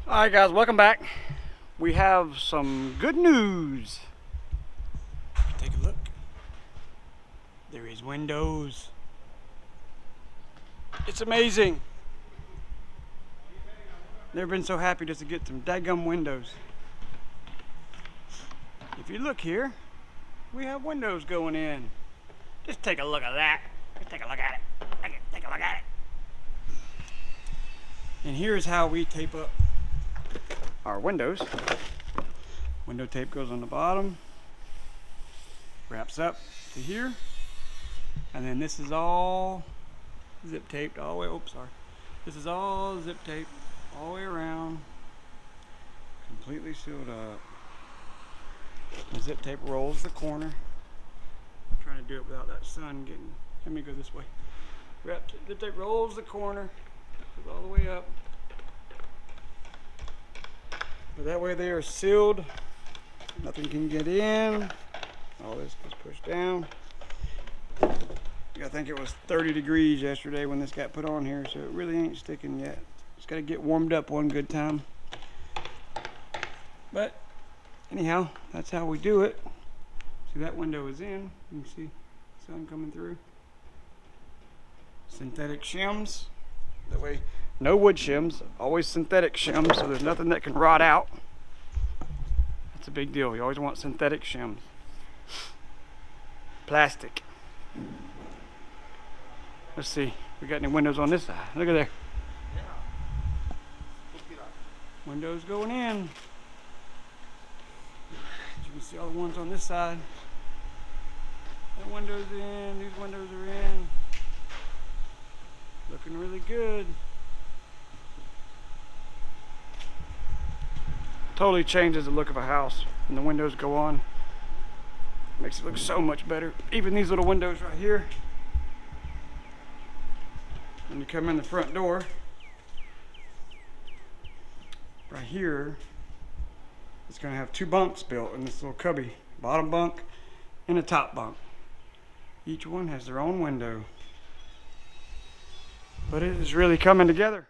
Alright guys, welcome back. We have some good news. Take a look. There is windows. It's amazing. Never been so happy just to get some daggum windows. If you look here, we have windows going in. Just take a look at that. Just take a look at it. Take a look at it. And here's how we tape up our windows. Window tape goes on the bottom, wraps up to here, and then this is all zip taped all the way. Oops, sorry. This is all zip taped all the way around, completely sealed up. The zip tape rolls the corner. I'm trying to do it without that sun getting. Let me go this way. Zip tape rolls the corner, goes all the way up. But that way they are sealed. Nothing can get in. All this gets pushed down. I think it was 30 degrees yesterday when this got put on here, so it really ain't sticking yet. It's got to get warmed up one good time. But anyhow, that's how we do it. See, that window is in. You can see sun coming through. Synthetic shims. That way, no wood shims, always synthetic shims, so there's nothing that can rot out. That's a big deal. You always want synthetic shims. Plastic. Let's see, we got any windows on this side? Look at there. Windows going in. You can see all the ones on this side. That window's in, these windows are in. Looking really good. Totally changes the look of a house when the windows go on. Makes it look so much better. Even these little windows right here. When you come in the front door, right here, it's going to have two bunks built in this little cubby. Bottom bunk and a top bunk. Each one has their own window. But it is really coming together.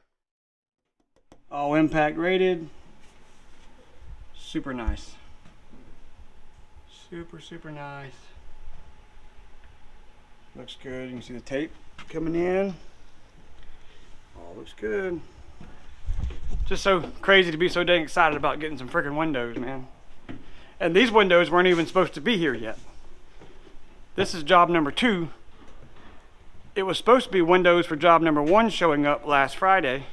All impact rated. Super nice. Super nice. Looks good. You can see the tape coming in. All looks good. Just so crazy to be so dang excited about getting some freaking windows, man. And these windows weren't even supposed to be here yet. This is job number 2. It was supposed to be windows for job number 1 showing up last Friday.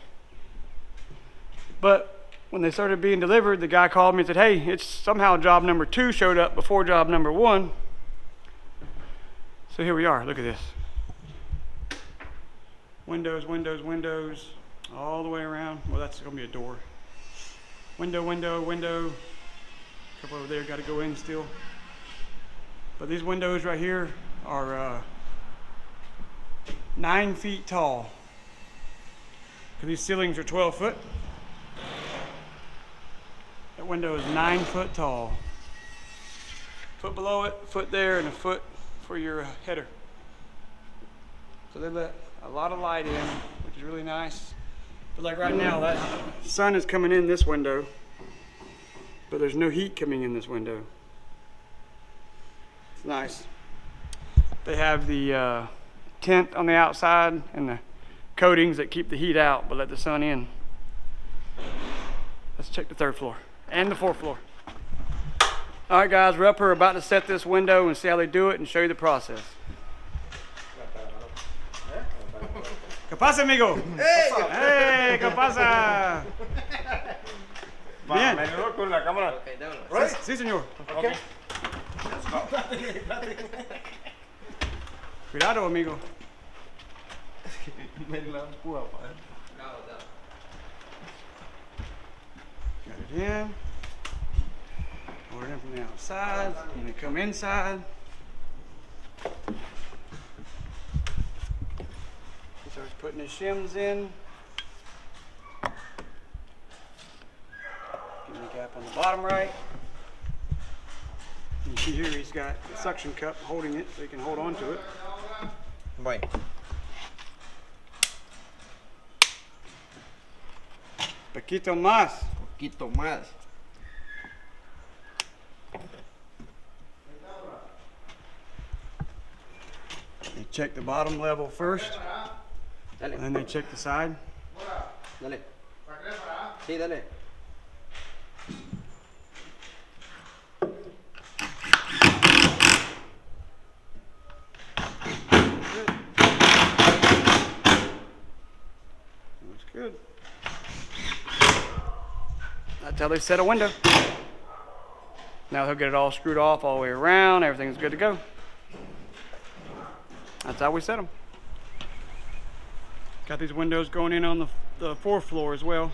But when they started being delivered, the guy called me and said, hey, it's somehow job number 2 showed up before job number 1. So here we are, look at this. Windows, windows, windows, all the way around. Well, that's gonna be a door. Window, window, window. A couple over there gotta go in still. But these windows right here are 9 feet tall. Because these ceilings are 12 foot. That window is 9 foot tall. Foot below it, foot there, and a foot for your header. So they let a lot of light in, which is really nice. But like right now, that sun is coming in this window, but there's no heat coming in this window. It's nice. They have the tint on the outside and the coatings that keep the heat out but let the sun in. Let's check the 3rd floor and the 4th floor. All right guys, we're up here about to set this window and see how they do it and show you the process. ¿Qué pasa, amigo? Hey, ¿qué pasa? Bien. Con la cámara. Sí, señor. Okay. Cuidado, amigo. Got it in. Pour it in from the outside. And they come inside. He starts putting his shims in. Give me a gap on the bottom right. You see here he's got a suction cup holding it so he can hold on to it. Right. Poquito más. poquito más. They check the bottom level first, Dale, and then they check the side. dale. Sí, dale. Looks good. That's how they set a window. Now he'll get it all screwed off all the way around. Everything's good to go. That's how we set them. Got these windows going in on the fourth floor as well.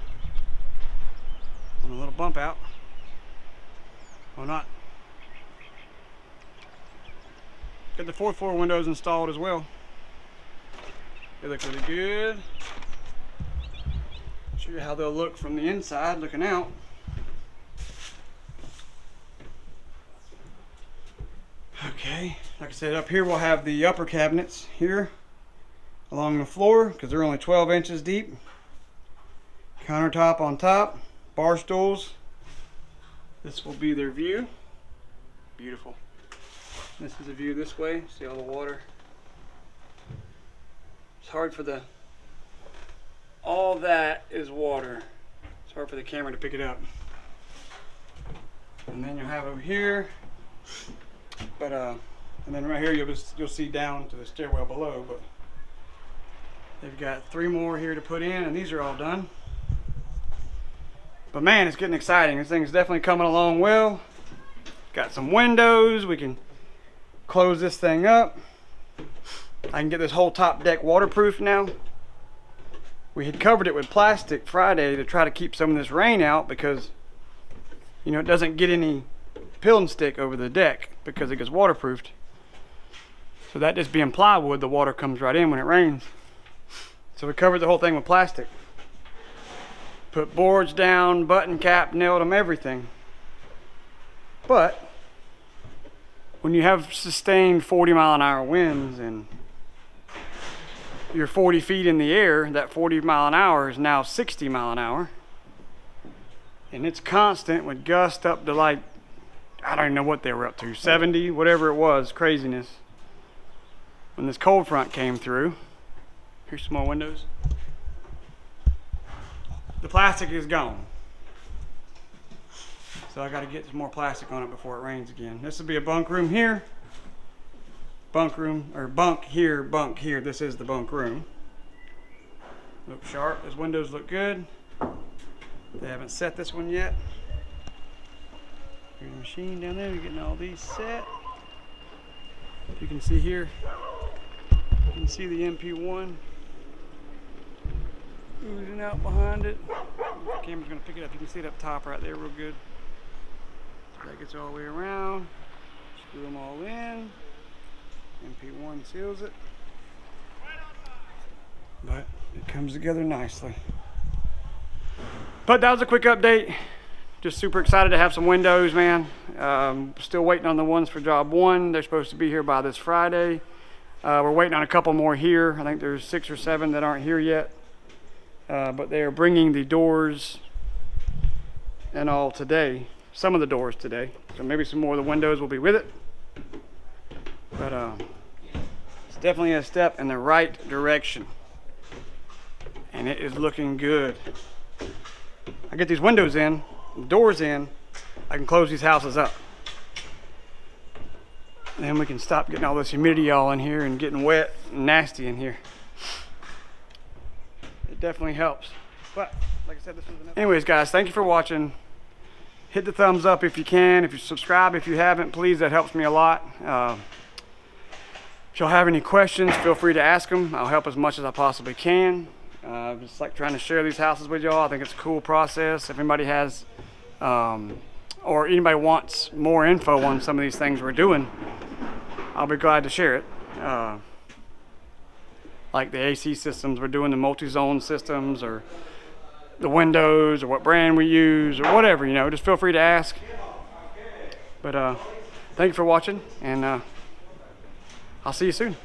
On a little bump out. Well, not. Got the fourth floor windows installed as well. They look really good. Show you how they'll look from the inside looking out. Okay, like I said, up here we'll have the upper cabinets here along the floor because they're only 12 inches deep. Countertop on top, bar stools. This will be their view. Beautiful. This is a view this way. See all the water. It's hard for all that is water. It's hard for the camera to pick it up. And then you'll have over here, but and then right here you'll see down to the stairwell below. But they've got 3 more here to put in, and these are all done. But man, it's getting exciting. This thing's definitely coming along well. Got some windows. We can close this thing up. I can get this whole top deck waterproof now. We had covered it with plastic Friday to try to keep some of this rain out because, you know, it doesn't get any pill and stick over the deck because it gets waterproofed. So that just being plywood, the water comes right in when it rains. So we covered the whole thing with plastic. Put boards down, button cap, nailed them, everything. But when you have sustained 40-mile-an-hour winds and you're 40 feet in the air, that 40 mile an hour is now 60 mile an hour. And it's constant with gusts up to like, I don't even know what they were up to, 70, whatever it was, craziness. When this cold front came through, here's some more windows. The plastic is gone. So I gotta get some more plastic on it before it rains again. This will be a bunk room here. Bunk room, or bunk here, bunk here. This is the bunk room. Look sharp. Those windows look good. They haven't set this one yet. Here's the machine down there. We're getting all these set. You can see here, you can see the MP1 oozing out behind it. The camera's gonna pick it up. You can see it up top right there real good. So that gets all the way around. Screw them all in. MP1 seals it, but it comes together nicely. But that was a quick update. Just super excited to have some windows, man. Still waiting on the ones for job 1. They're supposed to be here by this Friday. We're waiting on a couple more here. I think there's 6 or 7 that aren't here yet. But they are bringing the doors and all today. Some of the doors today. So maybe some more of the windows will be with it. But it's definitely a step in the right direction. And it is looking good. I get these windows in, doors in, I can close these houses up. And then we can stop getting all this humidity all in here and getting wet and nasty in here. It definitely helps. But like I said, this was another. Anyways, guys, thank you for watching. Hit the thumbs up if you can. If you subscribe, if you haven't, please, that helps me a lot. If y'all have any questions, feel free to ask them. I'll help as much as I possibly can. Just like trying to share these houses with y'all. I think it's a cool process. If anybody has, or anybody wants more info on some of these things we're doing, I'll be glad to share it. Like the AC systems we're doing, the multi-zone systems, or the windows, or what brand we use, or whatever, you know, just feel free to ask. But thank you for watching, and I'll see you soon.